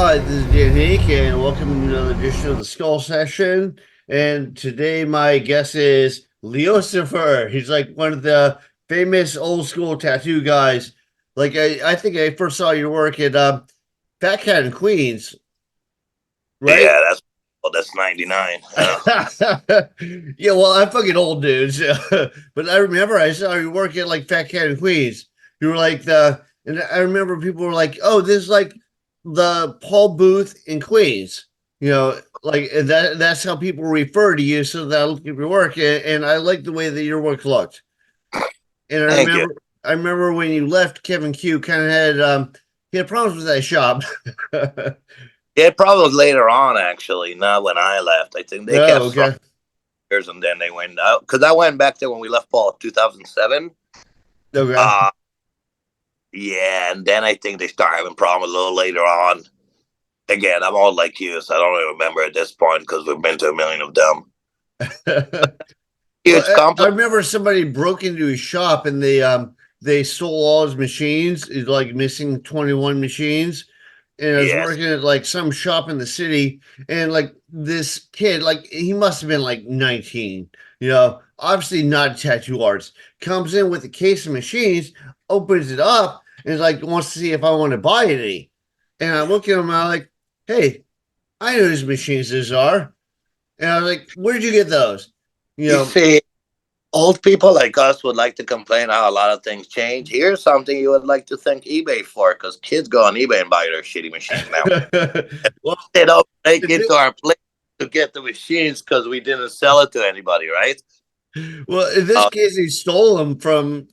Hi, this is Henk, and welcome to another edition of the Skull Session. And today, my guest is Liocifer. He's like one of the famous old school tattoo guys. Like I think I first saw your work at Fat Cat in Queens, right? Yeah, that's 99. Yeah, well, I'm fucking old, dudes. But I remember I saw you work at like Fat Cat in Queens. You were like and I remember people were like, "Oh, this is like the Paul Booth in Queens." Like and that's how people refer to you. So that look at your work, and I like the way that your work looked. And Thank you. I remember when you left, Kevin Q kind of had he had problems with that shop. Yeah, probably later on, actually, not when I left. I think they Oh, kept strong okay, years and then they went out. Because I went back there when we left Paul 2007. okay. Uh, yeah, and then I think they started having problems a little later on. Again, I'm old like you, so I don't even remember at this point because we've been to a million of them. Well, Huge I compliment. remember somebody broke into his shop and they stole all his machines. He's like missing 21 machines. And I was Yes. working at like some shop in the city, and like this kid, like he must have been like 19, obviously not tattoo artist, comes in with a case of machines, opens it up, and is like wants to see if I want to buy any. And I look at him, I'm like, hey, I know whose machines these are. And I was like, where'd you get those? You You know, see, old people like us would like to complain how a lot of things change. Here's something you would like to thank eBay for because kids go on eBay and buy their shitty machines now. well, They don't make it's it to our place to get the machines because we didn't sell it to anybody, right? well, in this Uh, case, he stole them from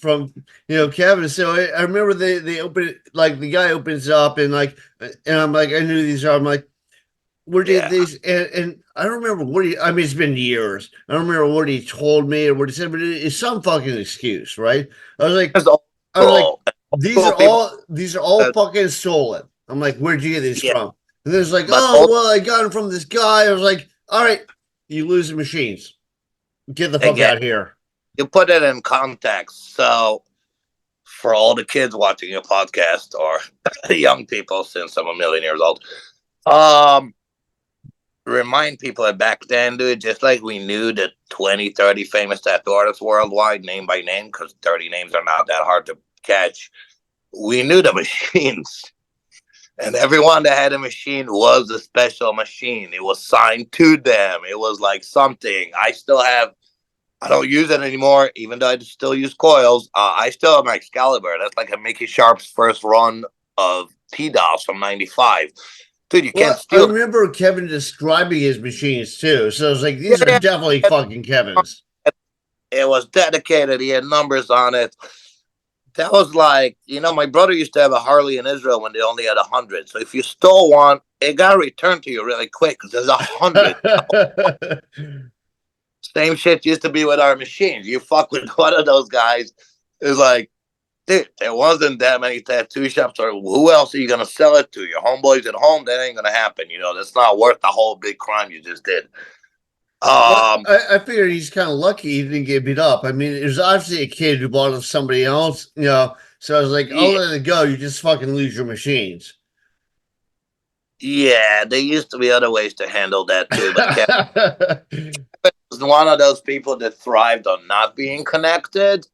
Kevin. So I remember they open it, like the guy opens it up and like, and I'm like, I knew these are. I'm like, where did yeah, these? And I don't remember what he. I mean, it's been years. I don't remember what he told me or what he said, but it's some fucking excuse, right? I was like, it's old I was like, school. Old school people, these are all uh, fucking stolen. I'm like, where'd you get these yeah, from? And there's like, but oh old, well, I got them from this guy. I was like, all right, you lose the machines. Get the fuck again, out of here. you put it in context. So, for all the kids watching your podcast or young people, since I'm a million years old, um, remind people that back then, dude, just like we knew the 20, 30 famous tattoo artists worldwide, name by name, because 30 names are not that hard to catch, we knew the machines. And everyone that had a machine was a special machine. It was signed to them. It was like something. I don't use it anymore, even though I still use coils. I still have my Excalibur. That's like a Mickey Sharp's first run of T-Dolls from 95. Dude, you can't Well, I steal. remember Kevin describing his machines too. So I was like, these are Yeah, definitely fucking Kevin's. it was dedicated. He had numbers on it. That was like, my brother used to have a Harley in Israel when they only had 100. So if you stole one, it got returned to you really quick because there's 100. Same shit used to be with our machines. You fuck with one of those guys, it's like, dude, there wasn't that many tattoo shops, or who else are you gonna sell it to? Your homeboys at home? That ain't gonna happen. That's not worth the whole big crime you just did. Well, Um, I figured he's kind of lucky he didn't get beat up. I mean, there's obviously a kid who bought it of somebody else, So I was like, I'll yeah, let it go. You just fucking lose your machines. yeah, there used to be other ways to handle that too, but Kevin was one of those people that thrived on not being connected.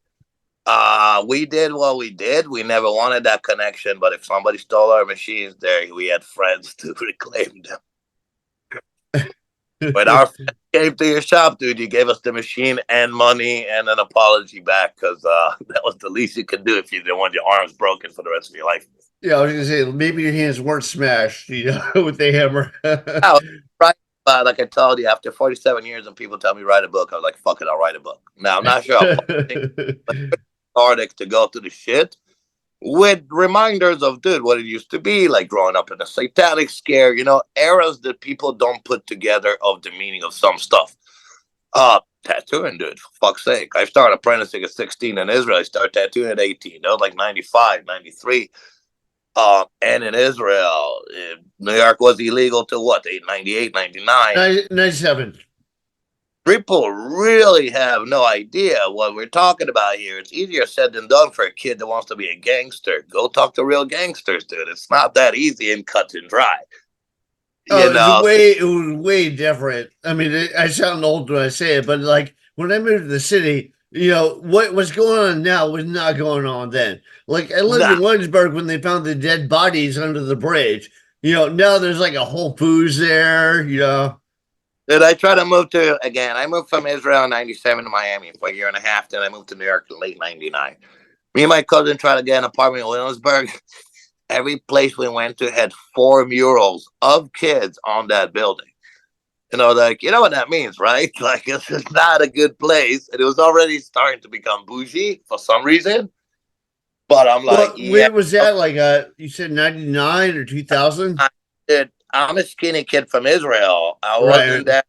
We did what we did. We never wanted that connection, but if somebody stole our machines, there we had friends to reclaim them. When our friend came to your shop, dude, you gave us the machine and money and an apology back because that was the least you could do if you didn't want your arms broken for the rest of your life. Yeah, I was gonna say maybe your hands weren't smashed, with the hammer. Yeah, right. Like I told you, after 47 years, and people tell me write a book, I was like, fuck it, I'll write a book. Now, I'm not sure I'll publish it, but Arctic to go through the shit with reminders of, dude, what it used to be, like growing up in a satanic scare, eras that people don't put together of the meaning of some stuff. Tattooing, dude, for fuck's sake. I started apprenticing at 16 in Israel. I started tattooing at 18. That was like 95, 93. And in Israel, New York was illegal till what, 98, 99. 97. People really have no idea what we're talking about here. It's easier said than done for a kid that wants to be a gangster. Go talk to real gangsters, dude. It's not that easy and cut and dry. You know, It was way different. I mean, I sound old when I say it, but like when I moved to the city, what was going on now was not going on then. Like I lived nah. in Williamsburg when they found the dead bodies under the bridge. Now there's like a Whole Foods there. Did I try to move to again? I moved from Israel in '97 to Miami for a year and a half. Then I moved to New York in late '99. Me and my cousin tried to get an apartment in Williamsburg. Every place we went to had 4 murals of kids on that building. Like, you know what that means, right? Like, this is not a good place. And it was already starting to become bougie for some reason. But I'm like, What yeah, where was that? Like you said 99 or 2000? I'm a skinny kid from Israel. I Right. wasn't that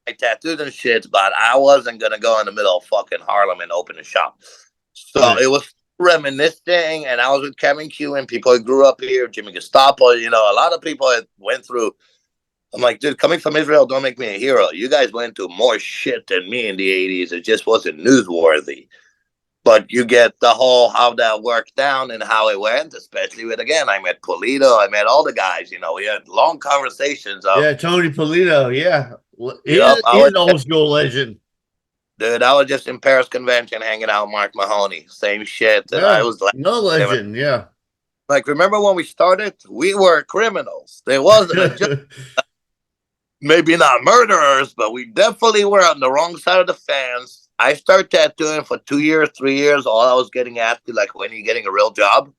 my tattoos and shit, but I wasn't going to go in the middle of fucking Harlem and open a shop. So Right. it was reminiscing. And I was with Kevin Q and people who grew up here, Jimmy Gestapo, a lot of people that went through. I'm like, dude, coming from Israel, don't make me a hero. You guys went through more shit than me in the 80s. It just wasn't newsworthy. But you get the whole how that worked down and how it went, especially with, again, I met Polito, I met all the guys. We had long conversations of, Yeah, Tony Polito. Yeah. yep, He's an old school legend. dude, I was just in Paris convention hanging out with Mark Mahoney. Same shit. And I Yeah. was like, No legend. Yeah. remember when we started? We were criminals. There wasn't a joke. Maybe not murderers, but we definitely were on the wrong side of the fence. I started tattooing for 2 years, 3 years. All I was getting asked, like, when are you getting a real job?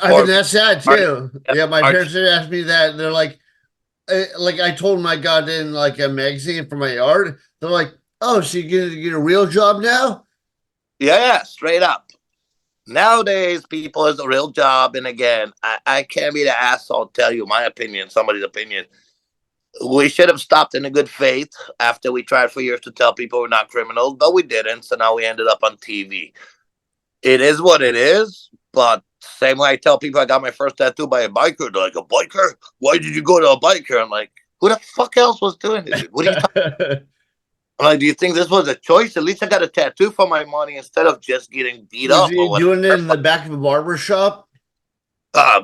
I Or think that's sad are, too. Yeah, my are parents did ask me that. They're like I told them I got in like a magazine for my art. They're like, "Oh, so you gonna get a real job now?" yeah, straight up. Nowadays, people is a real job. And again, I can't be the asshole tell you my opinion, somebody's opinion. We should have stopped in a good faith after we tried for years to tell people we're not criminals, but we didn't. So now we ended up on TV. It is what it is. But same way I tell people I got my first tattoo by a biker, they're like, a biker? Why did you go to a biker? I'm like, who the fuck else was doing it? What are you talking? I'm like, do you think this was a choice? At least I got a tattoo for my money instead of just getting beat Was up he or doing it whatever. in the back of a barber shop?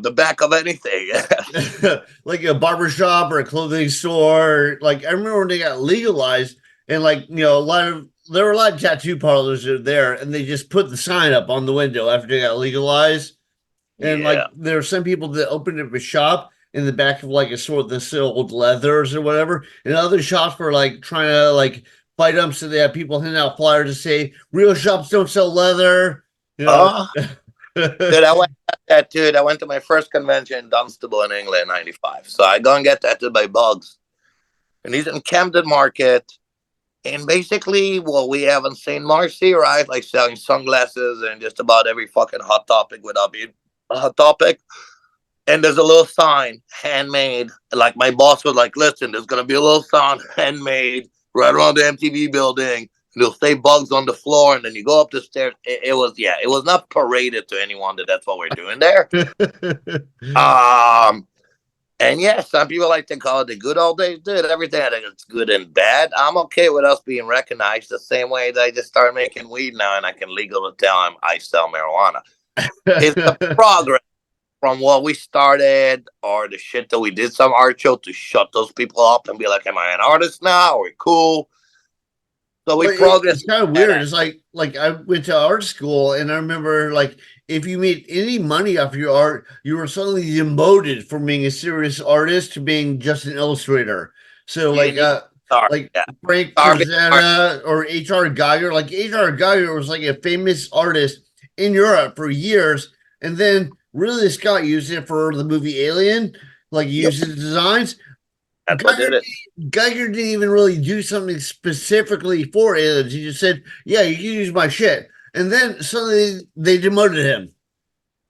The back of anything. Like a barber shop or a clothing store. Like I remember when they got legalized, and like there were a lot of tattoo parlors that are there, and they just put the sign up on the window after they got legalized. And like Yeah. there are some people that opened up a shop in the back of like a store that sold leathers or whatever, and other shops were like trying to like fight them, so they have people handing out flyers to say real shops don't sell leather. You know. Oh, dude, I went got tattooed. I went to my first convention in Dunstable in England in '95. So I go and get tattooed by Bugs. And he's in Camden Market. And basically, what we have in St. Marcy, right? Like selling sunglasses and just about every fucking hot topic without being a hot topic. And there's a little sign, handmade. Like my boss was like, listen, there's gonna be a little sign, handmade, right around the MTV building. And they'll say Bugs on the floor, and then you go up the stairs. It was not paraded to anyone that that's what we're doing there. Um, and yeah, some people like to call it the good old days. Dude, everything I think it's good and bad. I'm okay with us being recognized the same way that I just started making weed now, and I can legally tell them I sell marijuana. It's the progress from what we started or the shit that we did some art show to shut those people up and be like, am I an artist now? Are we cool? So we Well, progress. it's kind of weird. It's like I went to art school, and I remember like if you made any money off your art, you were suddenly demoted from being a serious artist to being just an illustrator. So You need to start. like Yeah. Frank Target art. Frazetta or H.R. Geiger. Like H.R. Geiger was like a famous artist in Europe for years, and then Ridley Scott used it for the movie Alien, like Yep. used his designs. That's what did Geiger it. Geiger didn't even really do something specifically for aliens. He just said, "Yeah, you can use my shit," and then suddenly they demoted him.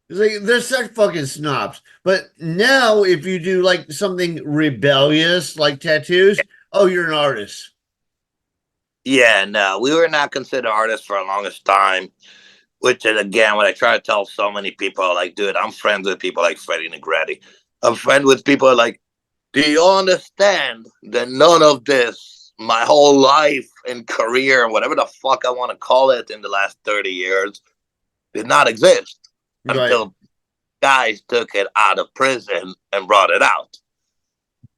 It's like they're such fucking snobs. But now, if you do like something rebellious, like tattoos, oh, you're an artist. Yeah, no, we were not considered artists for the longest time. Which is again what I try to tell so many people. Like, dude, I'm friends with people like Freddie Negretti. I'm friends with people like, do you understand that none of this, my whole life and career, whatever the fuck I want to call it, in the last 30 years, did not exist Right. until guys took it out of prison and brought it out.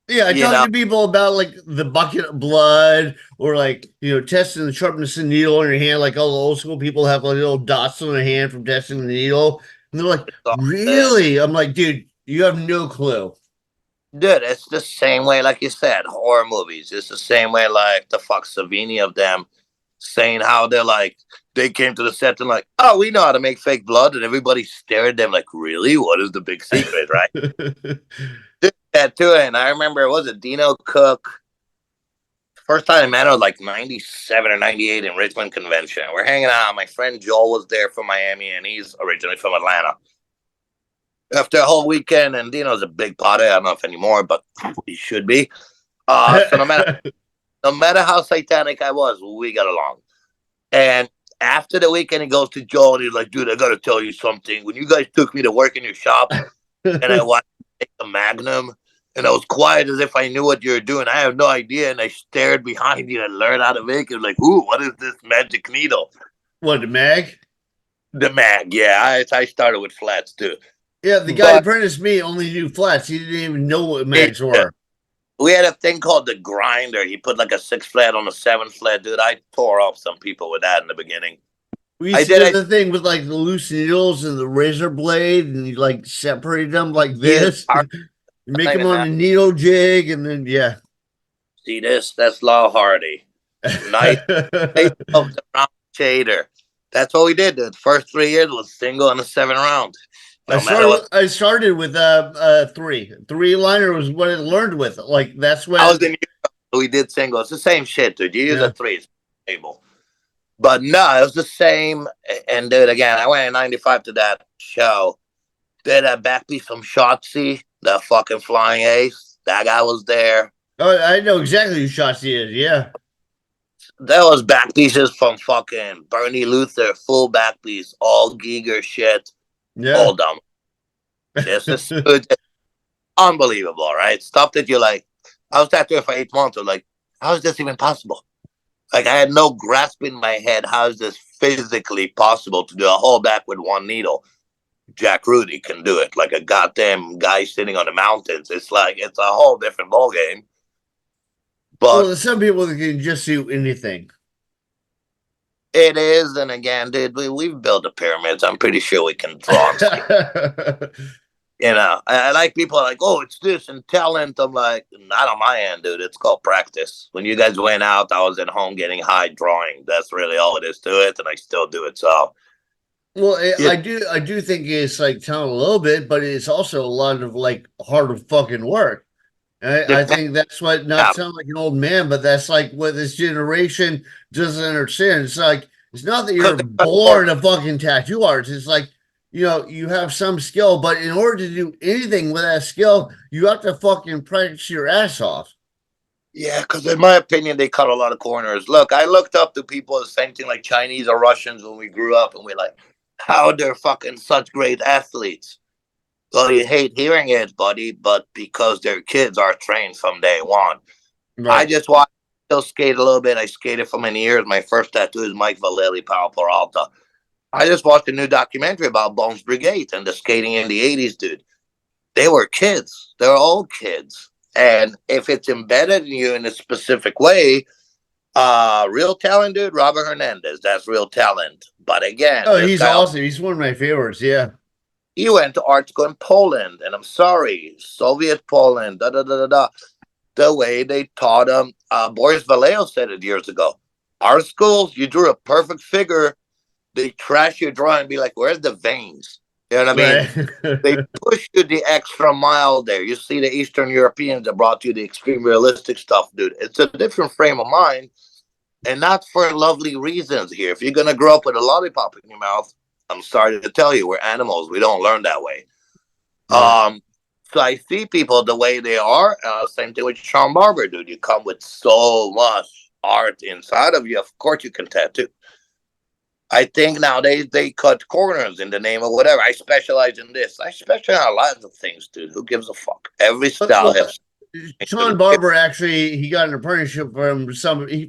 Yeah, I You talk know, to people about like the bucket of blood or like testing the sharpness of the needle in your hand, like all the old school people have like little dots on their hand from testing the needle. And they're like, it's all this. really? I'm like, dude, you have no clue. Dude, it's the same way, like you said, horror movies. It's the same way, like the fuck Savini of them saying how they're like, they came to the set and like, oh, we know how to make fake blood. And everybody stared at them like, really? What is the big secret, right? Did that too. And I remember, it was a Dino Cook. First time I met her was like 97 or 98 in Richmond Convention. We're hanging out. My friend Joel was there from Miami, and he's originally from Atlanta. After a whole weekend, and Dino's a big pothead. I don't know if anymore, but he should be. So no matter how satanic I was, we got along. And after the weekend, he goes to Joel and he's like, dude, I got to tell you something. When you guys took me to work in your shop and I watched you make the Magnum and I was quiet as if I knew what you were doing, I have no idea. And I stared behind you and learned how to make it. Like, ooh, what is this magic needle? What, the mag? The mag. Yeah, I started with flats too. Yeah, the guy But apprenticed me only knew flats. He didn't even know what it, mags were. we had a thing called the grinder. He put like a 6 flat on a 7 flat. Dude, I tore off some people with that in the beginning. We I used to did do it. the thing with like the loose needles and the razor blade, and you like separate them like He is this. hard. You make Not them even on that. a needle jig, and then yeah. See this? That's Law Hardy. Nice. Nice of the round shader. That's what we did. The first 3 years was single and a 7 round. I No matter what. started with three liner was what I learned with. Like that's I was when in Europe. We did single. It's the same shit, dude. You use a yeah. three, it's stable. But no, it was the same. And dude, again, I went in '95 to that show. Did that backbeat from Shotzi, the fucking flying ace. That guy was there. Oh, I know exactly who Shotzi is. Yeah, There was back pieces from fucking Bernie Luther, full back piece, all Giger shit, yeah. all dumb. Just as good, unbelievable, right? Stuff that you're like, I was out there for 8 months. I'm like, how is this even possible? Like, I had no grasp in my head. How is this physically possible to do a whole back with one needle? Jack Rudy can do it, like a goddamn guy sitting on the mountains. It's like, it's a whole different ballgame. Well, But there's some people that can just do anything. it is, and again, dude, we've built the pyramids. I'm pretty sure we can draw and skate. I like people like, oh, it's this and talent. I'm like, not on my end, dude. It's called practice. When you guys went out, I was at home getting high drawing. That's really all it is to it, and I still do it. So, Well, yeah, I do think it's like talent a little bit, but it's also a lot of like hard fucking work. I depends. think that's what not sound like an old man, but that's like what this generation doesn't understand. It's like it's not that Because you're born a fucking tattoo artist. It's like you have some skill, but in order to do anything with that skill, you have to fucking practice your ass off. yeah, because in my opinion, they cut a lot of corners. Look, I looked up to people the same thing like Chinese or Russians when we grew up, and we're like, how they're fucking such great athletes. Well, you hate hearing it, buddy, but because their kids are trained from day one. I Right. just watched, still skate a little bit. I skated for many years. My first tattoo is Mike Vallely, Palo Peralta. I just watched a new documentary about Bones Brigade and the skating in the 80s, dude. They were kids. They were all kids. And if it's embedded in you in a specific way, real talent, dude, Robert Hernandez, that's real talent. But again, Oh, this he's guy, awesome. He's one of my favorites. Yeah. he went to art school in Poland. And I'm sorry, Soviet Poland, da da da da da. The way they taught him, Boris Vallejo said it years ago. Our schools, you drew a perfect figure, they trash your drawing and be like, where's the veins? You know what I mean? Right. They push you the extra mile there. You see the Eastern Europeans that brought you the extreme realistic stuff, dude. It's a different frame of mind, and not for lovely reasons here. If you're going to grow up with a lollipop in your mouth, I'm sorry to tell you, we're animals. We don't learn that way. Right. So I see people the way they are. Same thing with Sean Barber, dude. You come with so much art inside of you. Of course, you can tattoo. I think nowadays they cut corners in the name of whatever. I specialize in this. I specialize in lots of things, dude. Who gives a fuck? Every style Well, has. Sean Barber actually he got an apprenticeship from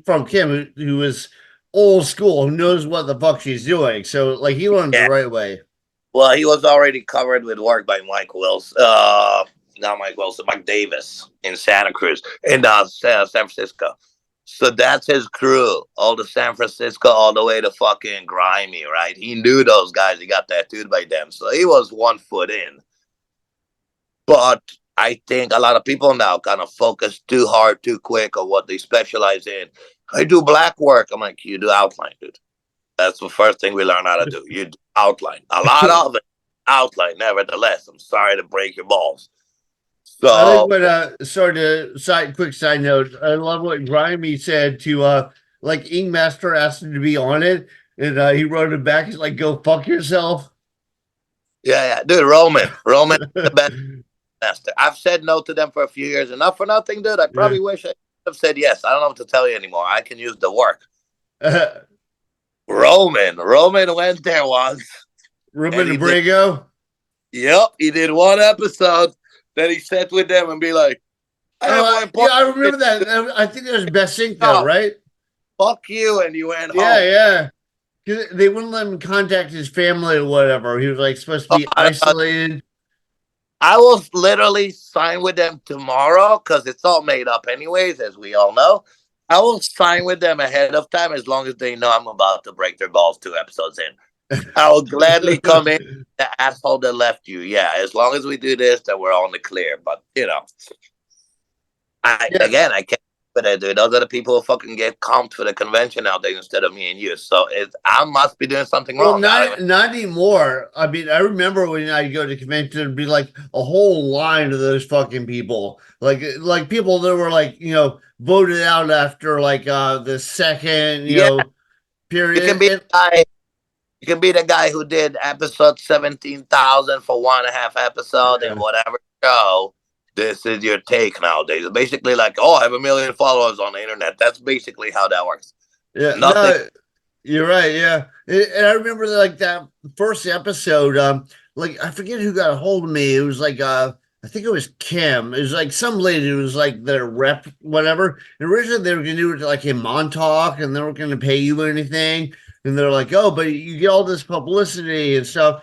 from Kim who was old school, who knows what the fuck she's doing. So like he learned the Yeah. right way. Well, he was already covered with work by Mike Wills. not Mike Wilson, Mike Davis in Santa Cruz, in San Francisco. So that's his crew, all the San Francisco, all the way to fucking Grimy, right? He knew those guys. He got tattooed by them. So he was 1 foot in. But I think a lot of people now kind of focus too hard, too quick on what they specialize in. I do black work. I'm like, you do outline, dude. That's the first thing we learn how to do. You do outline. A lot of it, outline, nevertheless. I'm sorry to break your balls. I like So, what sorry to quick side note. I love what Grimy said to like Ink Master asked him to be on it, and he wrote it back. He's like, "Go fuck yourself." yeah, dude, Roman, the best master. I've said no to them for a few years, and not for nothing, dude. I Yeah. probably wish I have said yes. I don't know what to tell you anymore. I can use the work. Roman went there once. Ruben Abrego. Yep, he did one episode. Then he sat with them and be like, I have more Yeah, important. I remember that. I think that was Best Sync though, Oh, right? fuck you, and you went Yeah, home. yeah. 'Cause they wouldn't let him contact his family or whatever. He was like supposed to be isolated. I will literally sign with them tomorrow because it's all made up anyways, as we all know. I will sign with them ahead of time as long as they know I'm about to break their balls 2 episodes in. I will gladly come in the asshole that left you. Yeah, as long as we do this, then we're all in the clear. But, Yeah. I can't. But dude, those are the people who fucking get comped for the convention nowadays instead of me and you. So I must be doing something Well, wrong. not anymore. I mean, I remember when I go to convention, it'd be like a whole line of those fucking people, like people that were like voted out after like the second Yeah, you can period. be the guy. You can be the guy who did episode 17,000 for 1.5 episode and Yeah, whatever show. This is your take nowadays. Basically, like, oh, I have 1 million followers on the internet. That's basically how that works. yeah, Nothing. no, you're right. Yeah, and I remember like that first episode. Like I forget who got a hold of me. It was like I think it was Kim. It was like some lady who was like their rep, whatever. And originally they were gonna do it like in Montauk, and they weren't gonna pay you anything. And they're like, oh, but you get all this publicity and stuff.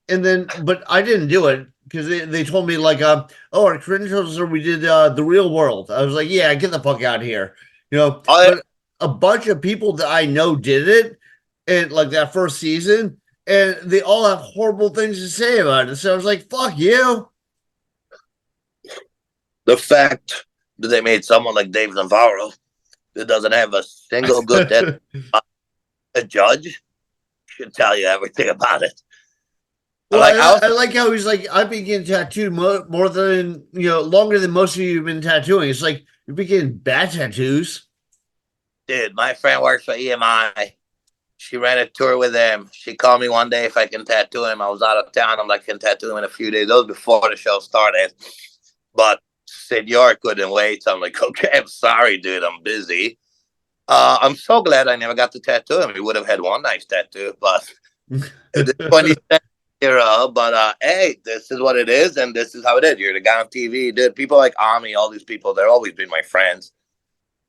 And then, but I didn't do it because they told me like, oh, our credentials are we did the real world. I was like, yeah, get the fuck out of here, Oh, But a bunch of people that I know did it, and like that first season, and they all have horrible things to say about it. So I was like, fuck you. the fact that they made someone like Dave Navarro that doesn't have a single good dead a judge should tell you everything about it. Well, Like, I like how he's like, I've been getting tattooed more than, longer than most of you have been tattooing. It's like, you've been getting bad tattoos. dude, my friend works for EMI. She ran a tour with him. She called me one day if I can tattoo him. I was out of town. I'm like, can tattoo him in a few days. That was before the show started. But Senor couldn't wait. So I'm like, okay, I'm sorry, dude. I'm busy. I'm so glad I never got to tattoo him. He would have had one nice tattoo, but it's 20 era. But hey, this is what it is, and this is how it is. You're the guy on TV, dude. People like Ami, all these people, they're always been my friends.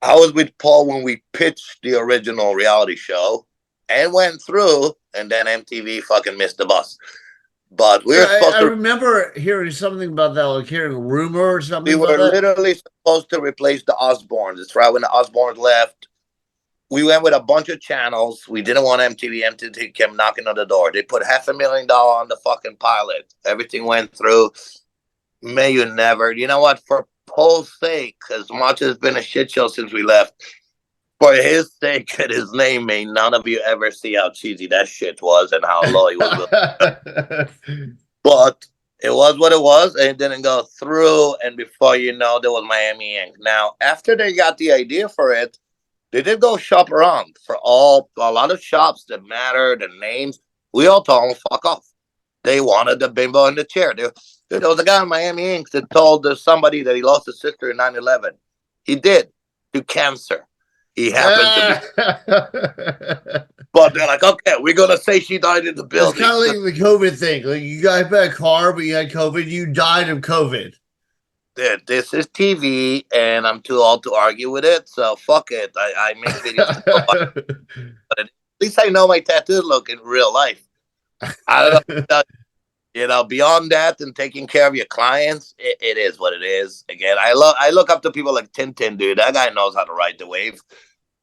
I was with Paul when we pitched the original reality show and went through, and then MTV fucking missed the bus. But we were supposed I to. remember hearing something about that, like hearing a rumor or something We about were that. literally supposed to replace the Osbournes. It's right when the Osbournes left. We went with a bunch of channels. We didn't want MTV. MTV kept knocking on the door. They put $500,000 on the fucking pilot. Everything went through. May you never. You know what? For Paul's sake, as much as it's been a shit show since we left, for his sake and his name, may none of you ever see how cheesy that shit was and how low he was. But it was what it was, and it didn't go through. And before you know, there was Miami Ink. Now, after they got the idea for it, they did go shop around for a lot of shops that matter, the names. We all told them, fuck off. They wanted the bimbo in the chair. There was a guy in Miami Ink that told somebody that he lost his sister in 9/11. He did, to cancer. He happened to be. But they're like, okay, we're going to say she died in the It's building. kind of like the COVID thing. Like you got a car, but you had COVID. You died of COVID. Dude, this is TV, and I'm too old to argue with it. So fuck it. I make videos. But at least I know my tattoo look in real life. I don't know. Beyond that and taking care of your clients, it is what it is. Again, I look up to people like Tintin, dude. That guy knows how to ride the wave.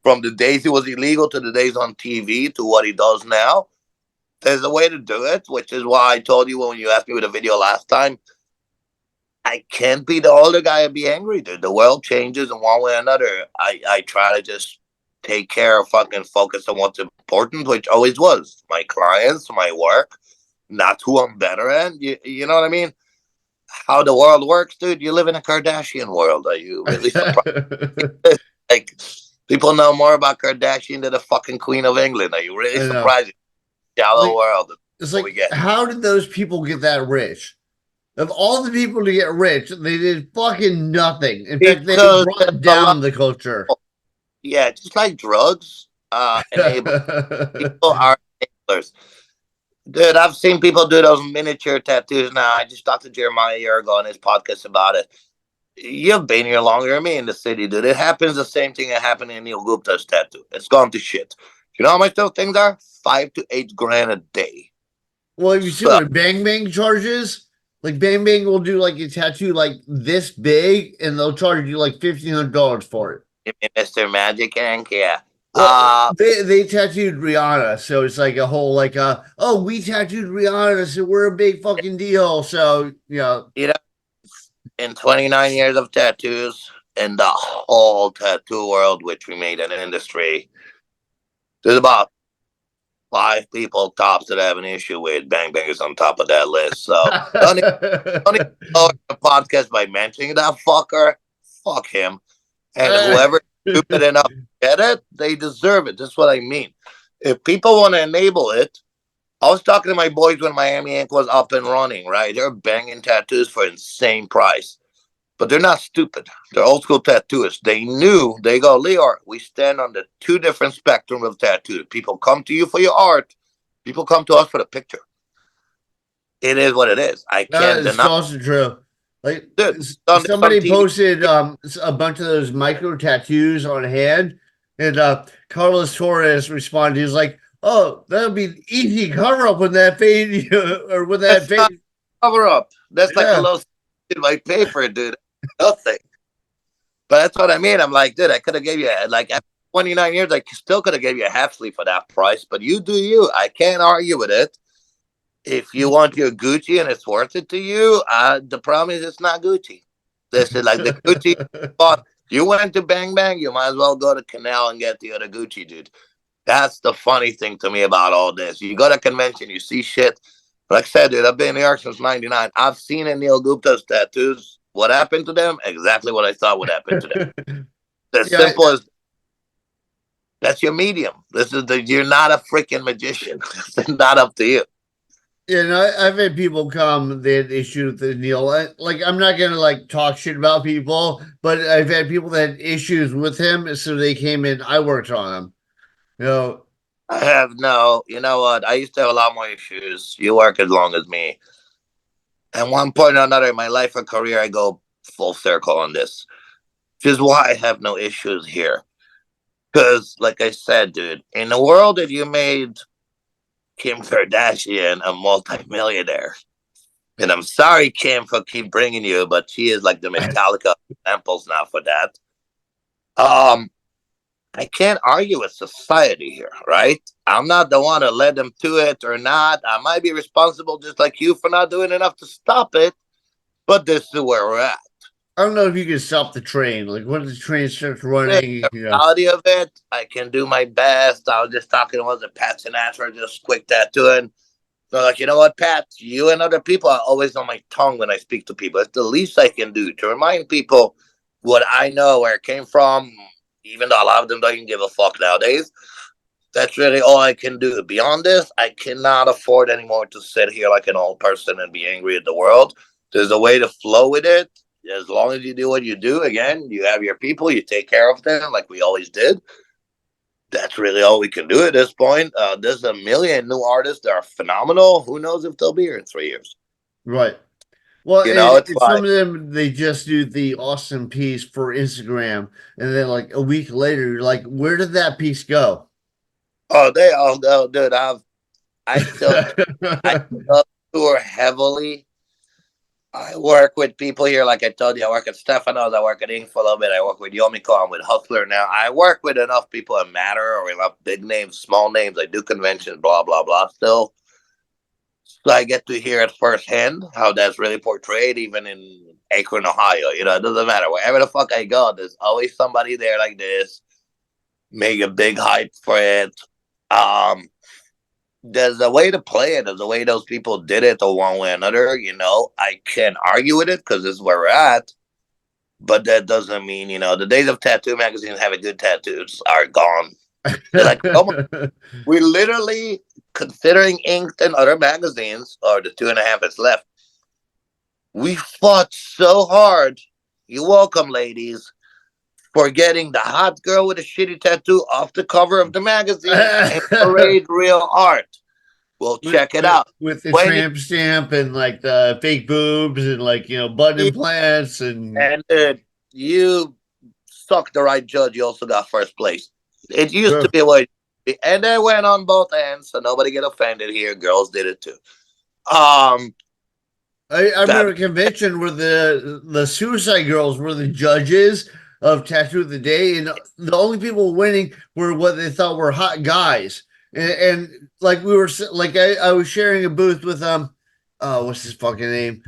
From the days he was illegal to the days on TV to what he does now, there's a way to do it, which is why I told you when you asked me with a video last time. I can't be the older guy and be angry, dude. The world changes in one way or another. I try to just take care of fucking focus on what's important, which always was my clients, my work, not who I'm better at. You know what I mean? How the world works, dude. You live in a Kardashian world. Are you really surprised? Like, people know more about Kardashian than the fucking Queen of England. Are you really I know. surprised? Shallow Like, world. That's it's what like, we get. how did those people get that rich? Of all the people to get rich, they did fucking nothing. In fact, they Because there's brought a lot. down the culture. Yeah, just like drugs, enable people are enablers. Dude, I've seen people do those miniature tattoos now. I just talked to Jeremiah a year ago on his podcast about it. You've been here longer than me in the city, dude. It happens the same thing that happened in Neil Gupta's tattoo. It's gone to shit. You know how much those things are? 5 to 8 grand a day. Well, have you seen So, what Bang Bang charges? Like Bang Bang will do like a tattoo like this big, and they'll charge you like $1,500 for it. you mean Mr. Magic Hank? Yeah. Well, they tattooed Rihanna, so it's like a whole like oh, we tattooed Rihanna, so we're a big fucking deal. So You know, in 29 years of tattoos, in the whole tattoo world, which we made an industry, there's about 5 people tops that have an issue with. Bang Bang is on top of that list. So don't even start the podcast by mentioning that fucker. Fuck him. And whoever stupid enough to get it, they deserve it. That's what I mean. If people want to enable it, I was talking to my boys when Miami Ink was up and running, right? They're banging tattoos for insane price. But they're not stupid. They're old school tattooists. They knew, they go, Leor, we stand on the two different spectrum of tattoo. People come to you for your art. People come to us for the picture. It is what it is. I can't It's deny. also true. Like Dude, on some somebody TV. posted a bunch of those micro tattoos on hand, and Carlos Torres responded. He was like, "Oh, that'll be an easy cover up when that fade or when that That's not fade." cover up. That's like a Yeah. little white paper, dude. Nothing. But that's what I mean. I'm like, dude, I could have gave you like after 29 years, I still could have gave you a half sleeve for that price. But you do you. I can't argue with it. If you want your Gucci and it's worth it to you, the problem is it's not Gucci. This is like the Gucci spot. You went to Bang Bang, you might as well go to Canal and get the other Gucci, dude. That's the funny thing to me about all this. You go to convention, you see shit. Like I said, dude, I've been in New York since '99. I've seen in Neil Gupta's tattoos. What happened to them? Exactly what I thought would happen to them. As Yeah, simple as that's your medium. This is you're not a freaking magician. It's not up to you. I've had people come. They had issues with Neil. Like, I'm not gonna like talk shit about people, but I've had people that had issues with him, so they came in. I worked on them. You know, I have no, you know what? I used to have a lot more issues. You work as long as me. At one point or another in my life or career, I go full circle on this, which is why I have no issues here. Because, like I said, dude, in the world that you made Kim Kardashian a multimillionaire, and I'm sorry, Kim, for keep bringing you, but she is like the Metallica examples now for that. Um, I can't argue with society here, right? I'm not the one to let them to it or not. I might be responsible just like you for not doing enough to stop it, but this is where we're at. I don't know if you can stop the train. Like when the train starts running, The reality of it, I can do my best. I was just talking was it Pat Sinatra, just quick tattooing. So like, you know what, Pat, you and other people are always on my tongue when I speak to people. It's the least I can do to remind people what I know, where it came from, even though a lot of them don't even give a fuck nowadays. That's really all I can do. Beyond this, I cannot afford anymore to sit here like an old person and be angry at the world. There's a way to flow with it. As long as you do what you do, again, you have your people, you take care of them like we always did. That's really all we can do at this point. There's a million new artists that are phenomenal. Who knows if they'll be here in 3 years? right? Well, It's and some like, of them they just do the awesome piece for Instagram, and then like a week later, you're like, where did that piece go? oh, they all go, dude. I still, I love tour heavily. I work with people here, like I told you. I work at Stefano's. I work at Ink for a little bit. I work with Yomiko. I'm with Hustler now. I work with enough people that matter, or enough big names, small names. I do conventions, blah blah blah. Still, so I get to hear it firsthand how that's really portrayed, even in Akron, Ohio. You know, it doesn't matter wherever the fuck I go. There's always somebody there like this. Make a big hype for it. Um, there's a way to play it. There's a way those people did it, the one way or another. You know, I can't argue with it because this is where we're at. But that doesn't mean, the days of tattoo magazines having good tattoos are gone. They're like, come on. We literally, considering Inked and other magazines, or the 2.5 that's left, we fought so hard. You're welcome, ladies, for getting the hot girl with a shitty tattoo off the cover of the magazine and parade real art. Well, check it out. With the When tramp stamp and like the fake boobs and like button implants and you suck the right judge, you also got first place. It used to be a way, and they went on both ends, so nobody get offended here. Girls did it too. I remember a convention where the Suicide Girls were the judges of Tattoo of the Day, and the only people winning were what they thought were hot guys. And like we were like I was sharing a booth with what's his fucking name?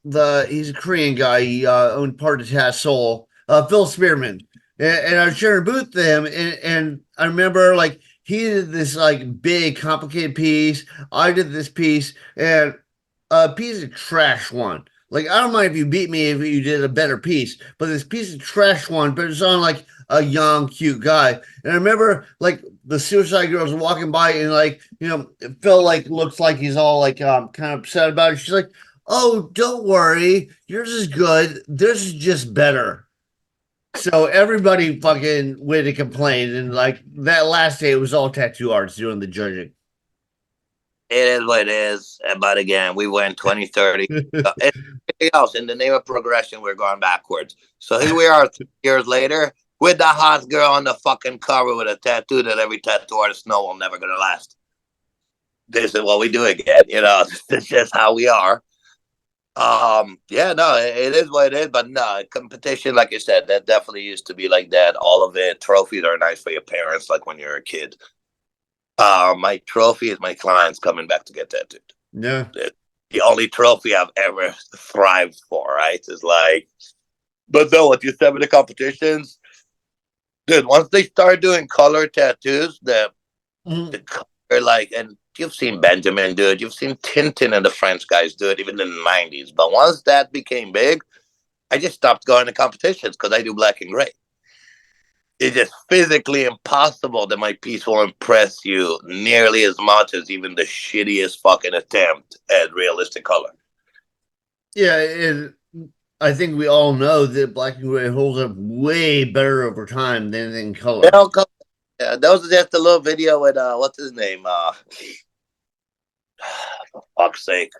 He's a Korean guy. He owned part of Tat Soul. Phil Spearman. And I was sharing a booth with him, and I remember like he did this like big complicated piece. I did this piece, and a piece of trash one. Like, I don't mind if you beat me if you did a better piece, but this piece of trash one, but it's on like a young, cute guy. And I remember like the Suicide Girls walking by and like, Phil like looks like he's all like kind of upset about it. She's like, "Oh, don't worry. Yours is good. This is just better." So everybody fucking went and complained. And like that last day, it was all tattoo artists doing the judging. It is what it is. But again, we went 2030. Anything else in the name of progression, we're going backwards. So here we are 3 years later with the hot girl on the fucking cover with a tattoo that every tattoo artist knows will never gonna last. This is what we do again. This is just how we are. Yeah, no, it is what it is. But no, competition, like you said, that definitely used to be like that. All of it. Trophies are nice for your parents, like when you're a kid. My trophy is my clients coming back to get tattooed. Yeah. The only trophy I've ever thrived for, right? Is like, but no, what you said with the competitions, dude, once they start doing color tattoos, the color, like, and you've seen Benjamin do it, you've seen Tintin and the French guys do it, even in the 90s. But once that became big, I just stopped going to competitions because I do black and gray. It's just physically impossible that my piece will impress you nearly as much as even the shittiest fucking attempt at realistic color. Yeah, and I think we all know that black and gray holds up way better over time than in color. Yeah, that was just a little video with what's his name? For fuck's sake.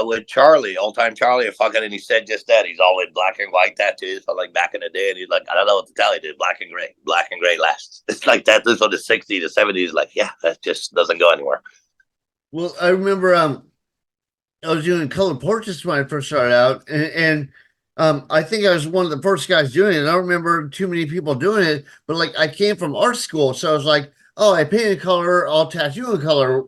With Charlie, old time Charlie, and he said just that. He's all in black and white tattoos for like back in the day, and he's like, I don't know what to tell you, dude. Black and gray lasts. It's like that. This from the 60s, the 70s. Like, yeah, that just doesn't go anywhere. Well, I remember I was doing color portraits when I first started out, and I think I was one of the first guys doing it. And I don't remember too many people doing it, but like I came from art school, so I was like, oh, I painted color, I'll tattoo in color.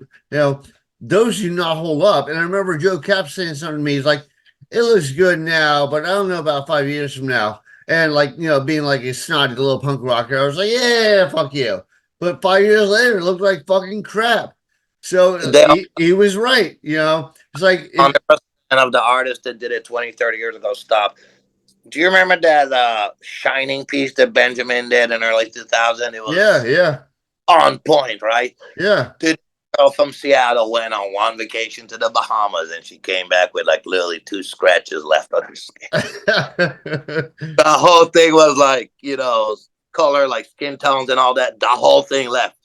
Those do not hold up. And I remember Joe Cap saying something to me. He's like, it looks good now, but I don't know about 5 years from now. And like, being like a snotty little punk rocker, I was like, yeah, fuck you. But 5 years later, it looked like fucking crap. So he was right. It's like 100% of the artists that did it 20, 30 years ago stopped. Do you remember that Shining piece that Benjamin did in early 2000? It was yeah on point, right? Yeah. The girl from Seattle went on one vacation to the Bahamas, and she came back with like literally 2 scratches left on her skin. The whole thing was like, color, like skin tones and all that. The whole thing left.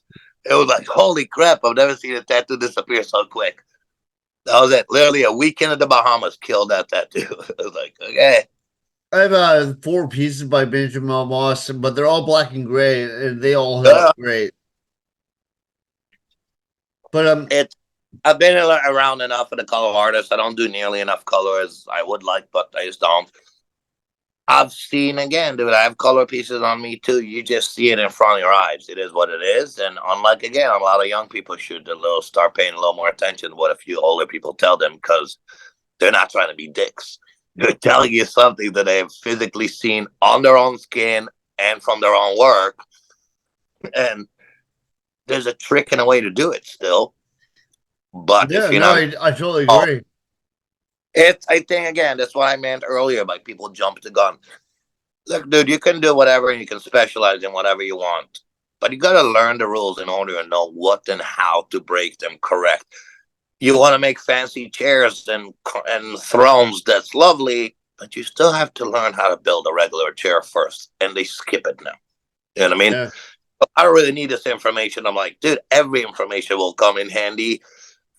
It was like, holy crap, I've never seen a tattoo disappear so quick. That was it. Literally a weekend in the Bahamas killed that tattoo. I was like, okay. I have 4 pieces by Benjamin Moss, but they're all black and gray, and they all look great. But I've been around enough of the color artists. I don't do nearly enough color as I would like, but I just don't. I've seen again, dude. I have color pieces on me too. You just see it in front of your eyes. It is what it is. And unlike again, a lot of young people should start paying a little more attention to what a few older people tell them because they're not trying to be dicks. They're telling you something that they have physically seen on their own skin and from their own work. And there's a trick and a way to do it still. But Yeah, if you're no, not, I totally oh, agree. it's I think again, that's what I meant earlier. Like people jump the gun. Look, dude, you can do whatever and you can specialize in whatever you want. But you got to learn the rules in order to know what and how to break them correct. You want to make fancy chairs and thrones, that's lovely, but you still have to learn how to build a regular chair first. And they skip it now. You know what I mean? Yeah. I don't really need this information. I'm like, dude, every information will come in handy.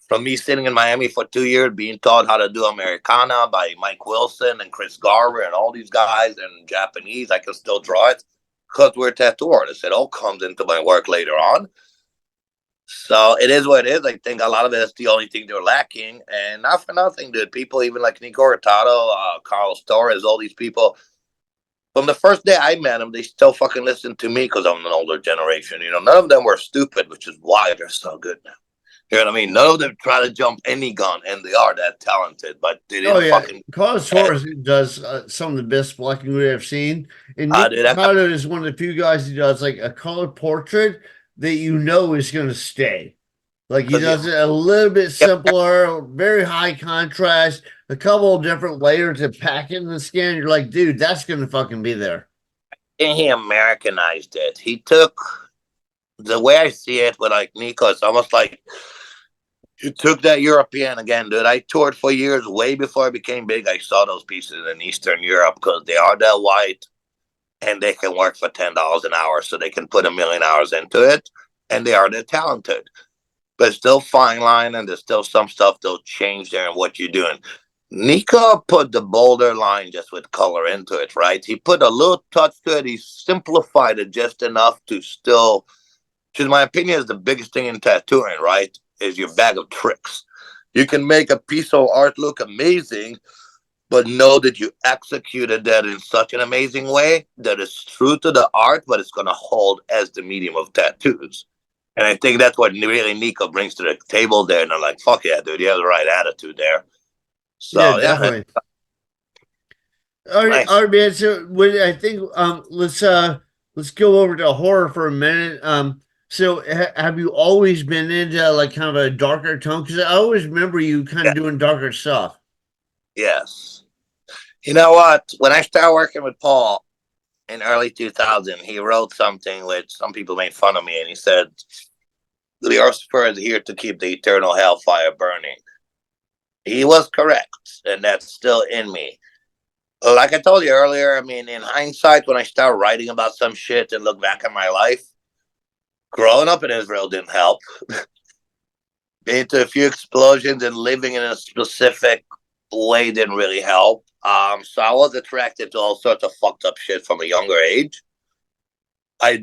From me sitting in Miami for 2 years, being taught how to do Americana by Mike Wilson and Chris Garver and all these guys and Japanese, I can still draw it because we're tattoo artists. It all comes into my work later on. So it is what it is. I think a lot of it is the only thing they're lacking. And not for nothing, dude. People even like Nico Hurtado, Carlos Torres, all these people, from the first day I met them, they still fucking listen to me because I'm an older generation. You know, none of them were stupid, which is why they're so good now. You know what I mean? None of them try to jump any gun, and they are that talented, but they Oh didn't yeah, fucking. Carlos Torres does some of the best blocking we have seen, and Nick Dude, that guy, Hurtado is one of the few guys who does like a color portrait that you know is going to stay. Like he because you does it a little bit simpler, very high contrast, a couple of different layers to pack in the skin. You're like, dude, that's going to fucking be there. and he Americanized it. He took the way I see it with like Nico. It's almost like you took that European again, dude. I toured for years, way before I became big. I saw those pieces in Eastern Europe because they are that white and they can work for $10 an hour, so they can put 1,000,000 hours into it, and they are that talented. But still fine line, and there's still some stuff they'll change there in what you're doing. Nika put the bolder line just with color into it, right? He put a little touch to it. He simplified it just enough to still, which in my opinion is the biggest thing in tattooing, right? Is your bag of tricks. You can make a piece of art look amazing, but know that you executed that in such an amazing way that it's true to the art, but it's going to hold as the medium of tattoos. And I think that's what really Nico brings to the table there. And I'm like, fuck yeah, dude, you have the right attitude there. Yeah, So yeah, definitely. All nice. right, man. So what I think let's go over to horror for a minute. So have you always been into like kind of a darker tone? Because I always remember you kind Yeah, of doing darker stuff. yes. You know what? When I started working with Paul in early 2000, he wrote something which some people made fun of me, and he said, "Liocifer is here to keep the eternal hellfire burning." He was correct, and that's still in me. Like I told you earlier, I mean, in hindsight, when I start writing about some shit and look back at my life, growing up in Israel didn't help. Being to a few explosions and living in a specific way didn't really help. So I was attracted to all sorts of fucked up shit from a younger age. I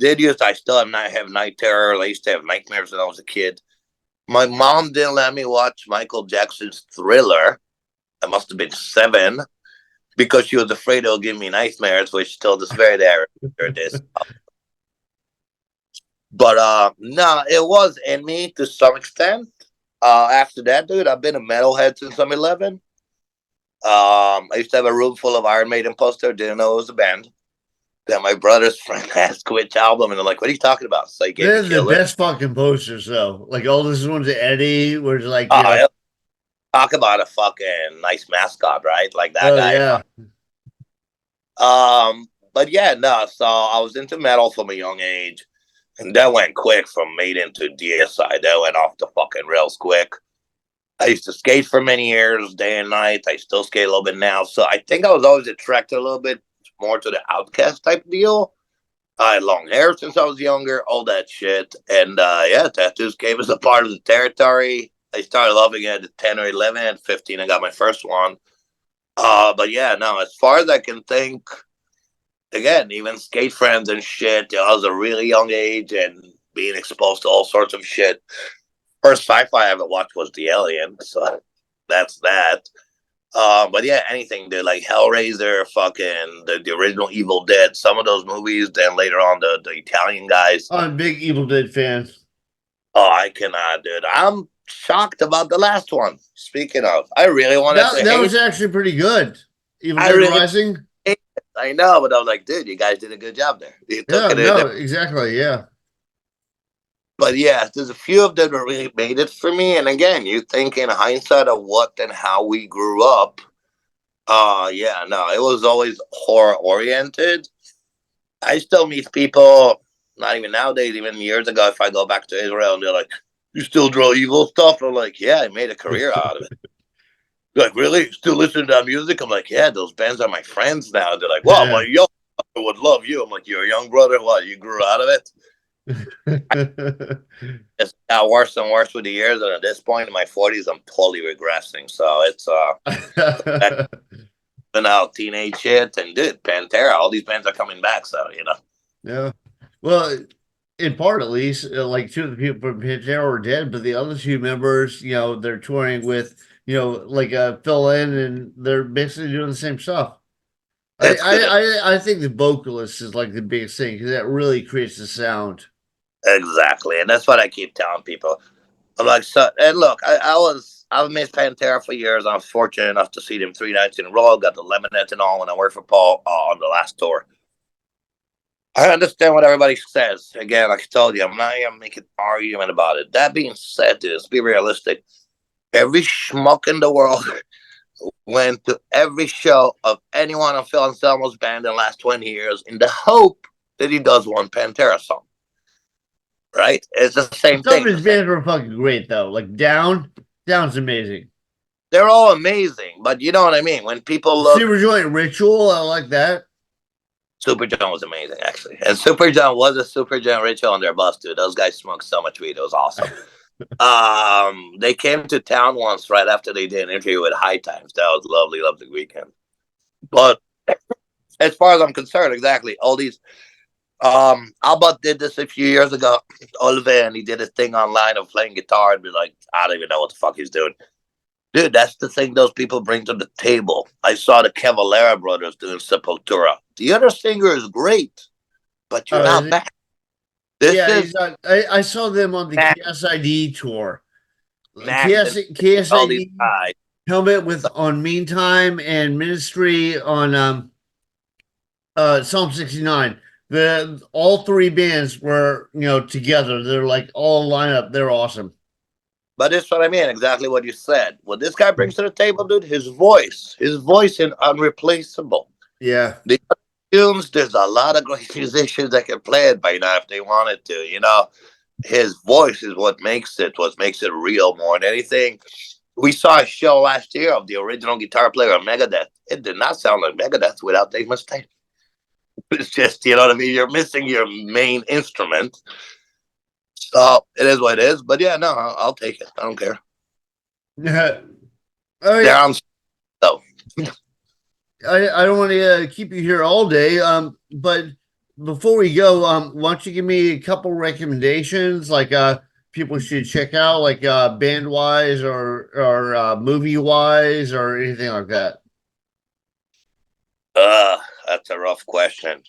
still have night terror. I used to have nightmares when I was a kid. My mom didn't let me watch Michael Jackson's Thriller. I must have been 7 because she was afraid it'll give me nightmares, which till this very day it is. But no, it was in me to some extent. After that, dude, I've been a metalhead since I'm 11. I used to have a room full of Iron Maiden posters. Didn't know it was a band. Then my brother's friend asked which album, and I'm like, "What are you talking about?" So he gave me They're the Killer. best fucking posters though. Like all those ones that Eddie was like, Oh, talk about a fucking nice mascot, right? Like that oh guy. yeah. But yeah, no. So I was into metal from a young age, and that went quick from Maiden to DSI. That went off the fucking rails quick. I used to skate for many years, day and night. I still skate a little bit now. So I think I was always attracted a little bit more to the outcast type deal. I had long hair since I was younger, all that shit. And yeah, tattoos came as a part of the territory. I started loving it at 10 or 11. At 15, I got my first one. But yeah, no, as far as I can think, again, even skate friends and shit, I was a really young age and being exposed to all sorts of shit. First sci-fi I ever watched was The Alien, so that's that. But yeah, anything, dude, like Hellraiser, fucking the original Evil Dead, some of those movies. Then later on, the Italian guys. I'm a big Evil Dead fan. Oh, I cannot, dude. I'm shocked about the last one. Speaking of, I really wanted to That hate. was actually pretty good. Evil I Dead really Rising. hate it. I know, but I was like, dude, you guys did a good job there. You took Yeah, it in a no, different. exactly. Yeah. But yeah, there's a few of them that really made it for me. And again, you think in hindsight of what and how we grew up. Yeah, no, it was always horror oriented. I still meet people, not even nowadays, even years ago, if I go back to Israel and they're like, you still draw evil stuff? I'm like, yeah, I made a career out of it. They're like, really? Still listen to that music? I'm like, yeah, those bands are my friends now. They're like, well, my young brother would love you. I'm like, you're a young brother? What, you grew out of it? It's got worse and worse with the years. And at this point in my 40s, I'm totally regressing. So it's, now teenage shit. And dude, Pantera, all these bands are coming back. So, Yeah. Well, in part at least, like two of the people from Pantera are dead, but the other two members, they're touring with, like fill in, and they're basically doing the same stuff. I it's I good. I, I think the vocalist is like the biggest thing because that really creates the sound. Exactly. And that's what I keep telling people. I'm like, so, and look, I've missed Pantera for years. I was fortunate enough to see them 3 nights in a row. Got the Lemonette and all when I worked for Paul on the last tour. I understand what everybody says. Again, like I told you, I'm not even making an argument about it. That being said, dude, let's be realistic. Every schmuck in the world went to every show of anyone on Phil Anselmo's band in the last 20 years in the hope that he does one Pantera song. Right? It's the same Some of thing. his bands were fucking great though. Like Down's amazing. They're all amazing, but you know what I mean? When people look, Super Joint Ritual, I like that. Super John was amazing, actually. And Super John was a Super John Ritual on their bus, too. Those guys smoked so much weed. It was awesome. They came to town once right after they did an interview with High Times. That was a lovely, lovely weekend. But as far as I'm concerned, exactly, all these Albert did this a few years ago. Oliver, and he did a thing online of playing guitar and be like, I don't even know what the fuck he's doing. Dude, that's the thing those people bring to the table. I saw the Cavalera brothers doing Sepultura. The other singer is great, but you're Oh, is not it? back. This Yeah, is I saw them on the Mac, KSID tour. Max and all these KSID guys. Helmet with on Meantime and Ministry on Psalm 69. The all three bands were together. They're like all line up. They're awesome. But that's what I mean, exactly what you said. What this guy brings to the table, dude, his voice is unreplaceable. Yeah. The tunes, there's a lot of great musicians that can play it by now if they wanted to. His voice is what makes it real more than anything. We saw a show last year of the original guitar player of Megadeth. It did not sound like Megadeth without Dave Mustaine. It's just, you know what I mean? You're missing your main instrument. So it is what it is. But yeah, no, I'll take it. I don't care. All They're right. on so I don't want to keep you here all day. But before we go, why don't you give me a couple recommendations, like people should check out, like band wise or movie wise or anything like that. that's a rough question.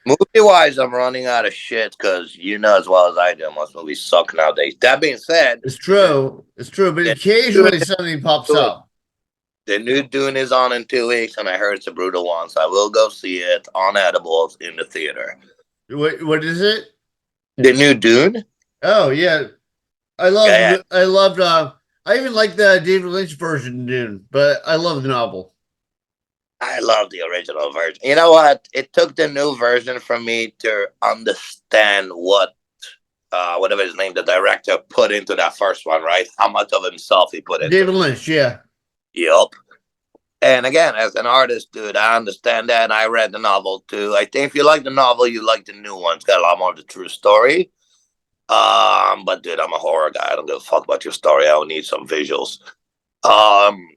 Movie wise, I'm running out of shit because you know as well as I do, most movies suck nowadays. That being said, It's true. It's true, but the, occasionally something pops up. the new Dune is on in 2 weeks, and I heard it's a brutal one, so I will go see it on edibles in the theater. What is it? The new Dune? Oh yeah, Yeah, I loved I even like the David Lynch version of Dune, but I love the novel. I love the original version. You know what? It took the new version for me to understand what whatever his name, the director, put into that first one, right? How much of himself he put into David it. Lynch, yeah. Yup. And again, as an artist, dude, I understand that. And I read the novel too. I think if you like the novel, you like the new one. It's got a lot more of the true story. But dude, I'm a horror guy. I don't give a fuck about your story. I don't need some visuals. Um,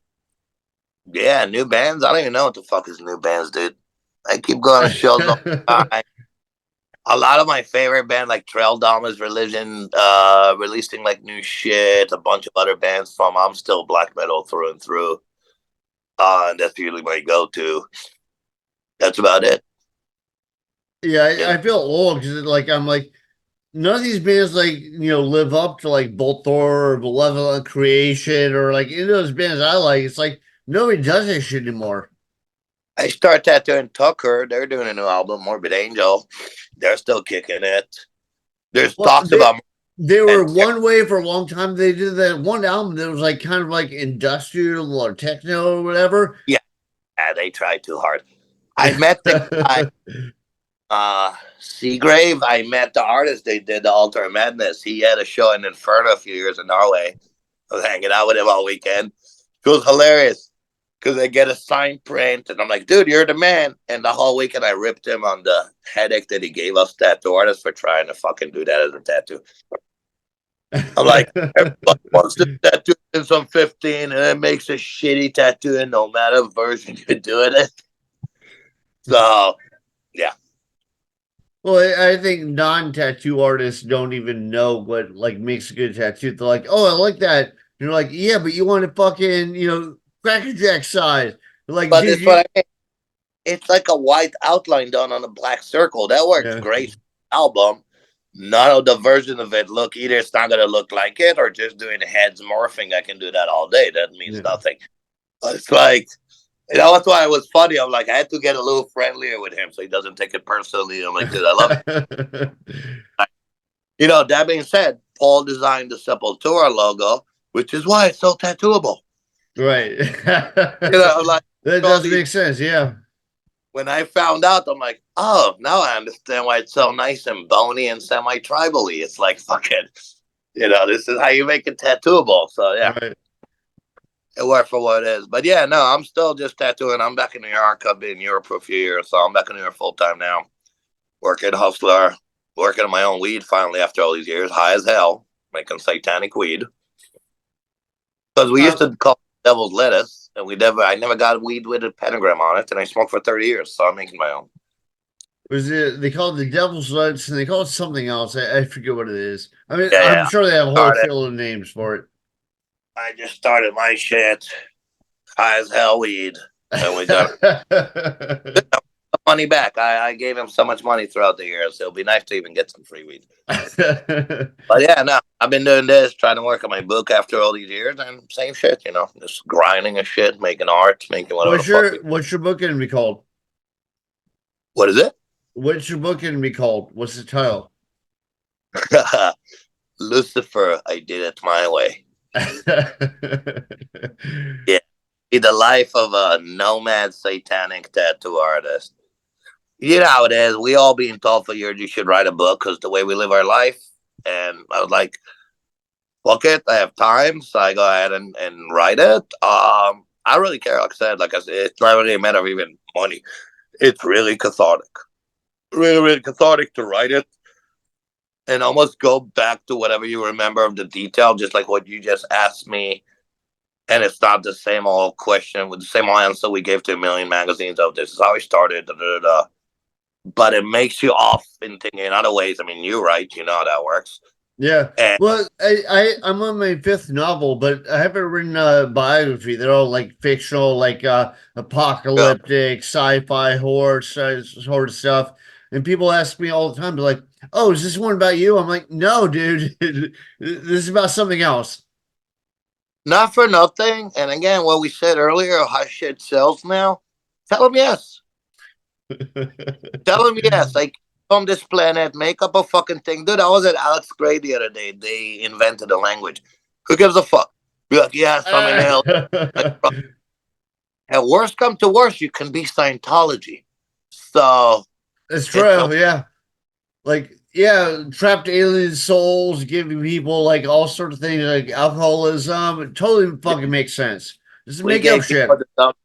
yeah, new bands. I don't even know what the fuck is new bands, dude. I keep going to shows all the time. a lot of my favorite band, like Trail Dharma's Religion, releasing like new shit. A bunch of other bands from. I'm still black metal through and through. And that's usually my go-to. That's about it. Yeah, You I feel old because like I'm like none of these bands like live up to like Bolt Thor or Malevolent Creation or like any of those bands I like. It's like nobody does that shit anymore. I start tattooing Tucker. They're doing a new album, Morbid Angel. They're still kicking it. There's Well, talks about they were and one way for a long time. They did that one album that was like kind of like industrial or techno or whatever. yeah, they tried too hard. I met the guy, Seagrave. I met the artist. They did the Altar of Madness. He had a show in Inferno a few years in Norway. I was hanging out with him all weekend. It was hilarious because I get a sign print, and I'm like, "Dude, you're the man." And the whole weekend, I ripped him on the headache that he gave us tattoo artists for trying to fucking do that as a tattoo. I'm like, everybody wants to tattoo since I'm 15, and it makes a shitty tattoo, and no matter version you're doing it. So, yeah. Well, I think non-tattoo artists don't even know what like makes a good tattoo. They're like, "Oh, I like that." You're like, "Yeah, but you want it fucking, Cracker Jack size." They're like, But "Dude, it's you." what I mean. It's like a white outline done on a black circle. That works Yeah, great for the album. None of the version of it look either it's not gonna look like it or just doing heads morphing. I can do that all day. That means yeah. nothing. It's like that's why it was funny. I'm like, I had to get a little friendlier with him so he doesn't take it personally. I'm like, dude, I love it. That being said, Paul designed the Sepultura logo, which is why it's so tattooable. Right. Like That all does these make sense. Yeah. when I found out, I'm like, oh, now I understand why it's so nice and bony and semi-tribally. It's like fucking, this is how you make it tattooable. So yeah, Right. it worked for what it is. But yeah, no, I'm still just tattooing. I'm back in New York. I've been in Europe for a few years, so I'm back in New York full time now. Working hustler, working on my own weed finally after all these years, high as hell, making satanic weed. Because we used Uh, to call it devil's lettuce, and I never got weed with a pentagram on it, and I smoked for 30 years, so I'm making my own. was it? They call it the Devil's Lettuce, and they call it something else. I forget what it is. I mean, Yeah, I'm yeah. sure they have a whole Started. field of names for it. I just started my shit, high as hell weed, and we got money back. I gave him so much money throughout the years. It'll be nice to even get some free weed. But yeah, no, I've been doing this, trying to work on my book after all these years, and same shit, just grinding a shit, making art, making whatever the fuck. What's your book gonna be called? What is it? What's your book gonna be called? What's the title? Lucifer, I did it my way. Yeah. Be the life of a nomad satanic tattoo artist. You know how it is. We all being told for years you should write a book because the way we live our life. And I was like, fuck it. I have time. So I go ahead and write it. I really care. Like I said, it's not really a matter of even money. It's really cathartic. Really, really cathartic to write it and almost go back to whatever you remember of the detail, just like what you just asked me. And it's not the same old question with the same old answer we gave to a million magazines of this is how I started. Da, da, da, da. But it makes you off in thinking in other ways. I mean, you right, you know how that works. Yeah. And Well, I'm on my fifth novel, but I haven't written a biography. They're all like fictional, like apocalyptic, sci-fi horror sort of stuff. And people ask me all the time, they're like, "Oh, is this one about you?" I'm like, "No, dude. This is about something else." not for nothing. And again, what we said earlier, how shit sells now. Tell them yes. Tell them yes. Like from this planet, make up a fucking thing. Dude, I was at Alex Gray the other day. They invented a language. Who gives a fuck? Be like, yes, I'm in hell. And worst come to worst, you can be Scientology. So It's it's true, yeah. Like, yeah, trapped alien souls, giving people like all sorts of things like alcoholism. It totally fucking makes sense. Just we make up gave people shit.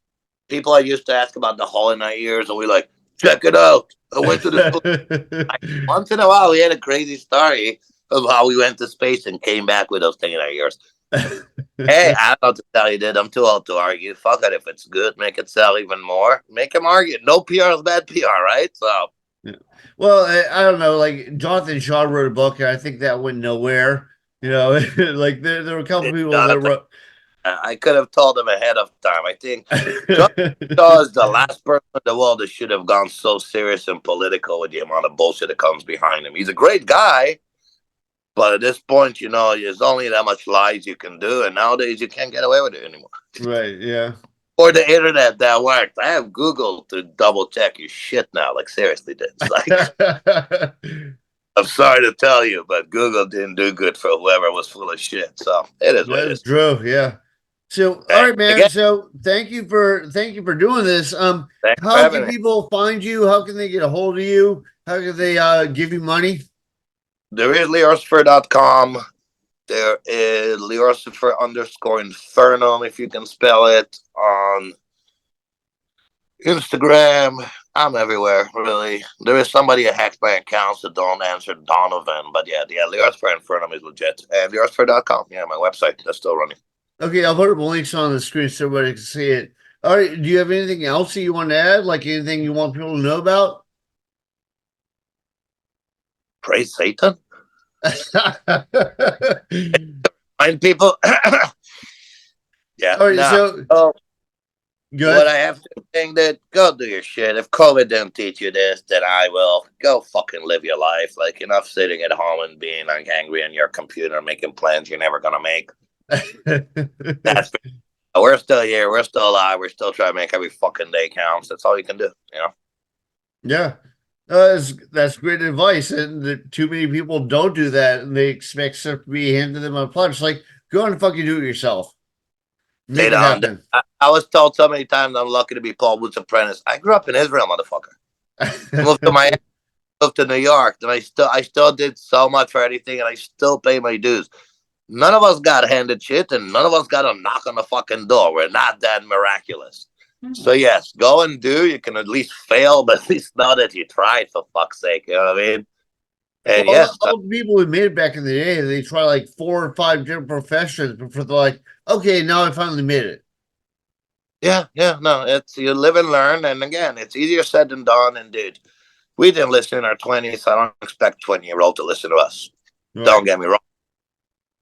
people I used to ask about the hole in our ears, and we like, check it out. I went to this place. Once in a while, we had a crazy story of how we went to space and came back with those things in our ears. Hey, I don't know what to tell you, dude. I'm too old to argue. Fuck it. If it's good, make it sell even more. Make them argue. No PR is bad PR, right? So Yeah. Well, I don't know. Like Jonathan Shaw wrote a book, and I think that went nowhere. You know, like there were a couple people that Jonathan, wrote. I could have told him ahead of time. I think John Shaw is the last person in the world that should have gone so serious and political with the amount of bullshit that comes behind him. He's a great guy, but at this point, there's only that much lies you can do, and nowadays you can't get away with it anymore. Right. Yeah. Or the internet that worked. I have Google to double check your shit now. Like seriously, it's like I'm sorry to tell you, but Google didn't do good for whoever was full of shit. So it is what it That's is. true. Yeah. So, all Hey, right, man. again, So, thank you for doing this. thanks for How having can me. people find you? How can they get a hold of you? How can they give you money? There is Liocifer.com. There is Liocifer underscore Infernum, if you can spell it, on Instagram. I'm everywhere, really. There is somebody that hacks my accounts that don't answer Donovan, but yeah, Liocifer Infernum is legit. And Liocifer.com, yeah, my website, that's still running. Okay, I'll put up links on the screen so everybody can see it. All right. Do you have anything else that you want to add? Like anything you want people to know about? Praise Satan. All Find people. Yeah, right. no. So, Oh, what good. I have to think that go do your shit. If COVID didn't teach you this, then I will. Go fucking live your life. Like enough sitting at home and being like angry on your computer, making plans you're never gonna make. That's we're still here. We're still alive. We're still trying to make every fucking day count. That's all you can do. Yeah. That's great advice. And too many people don't do that and they expect stuff to be handed to them on a platter. It's like, go and fucking do it yourself. They Make it don't. happen. I was told so many times I'm lucky to be Paul Booth's apprentice. I grew up in Israel, motherfucker. Moved to Miami, moved to New York, and I still did so much for anything, and I still pay my dues. None of us got handed shit, and none of us got a knock on the fucking door. We're not that miraculous. So yes, go and do. You can at least fail, but at least know that you tried. For fuck's sake, you know what I mean? And Well, yes, all the people who made it back in the day, they try like 4 or 5 different professions before they're like, okay, now I finally made it. yeah, no, it's you live and learn. And again, it's easier said than done. And dude, we didn't listen in our 20s. So I don't expect 20-year-old to listen to us. Don't Right. get me wrong.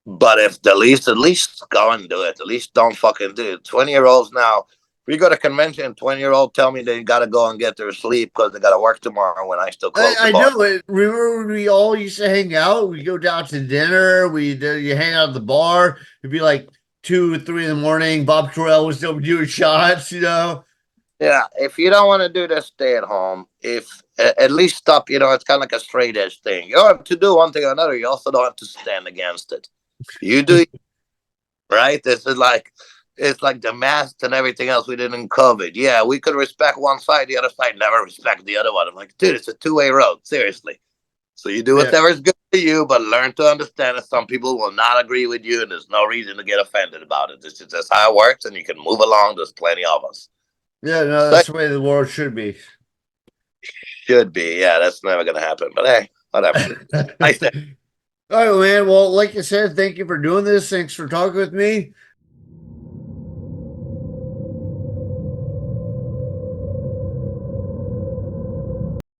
But if the least, at least go and do it. At least don't fucking do it. 20-year-olds now, if we go to convention, 20-year-old tell me they got to go and get their sleep because they got to work tomorrow when I still close the I bar. know it. Remember when we all used to hang out? We go down to dinner. You hang out at the bar. It'd be like 2 or 3 in the morning. Bob Terrell was still doing shots. Yeah, if you don't want to do this, stay at home. If at least stop, it's kind of like a straight edge thing. You don't have to do one thing or another. You also don't have to stand against it. You do right. This is like it's like the masks and everything else we did in COVID. Yeah, we could respect one side, the other side never respect the other one. I'm like, dude, it's a two-way road. Seriously. So you do Yeah. whatever is good for you, but learn to understand that some people will not agree with you, and there's no reason to get offended about it. This is just how it works, and you can move along. There's plenty of us. Yeah, no, So that's the way the world should be. should be, yeah. That's never gonna happen. But hey, whatever. All I said, right, man. Well, like I said, thank you for doing this. Thanks for talking with me.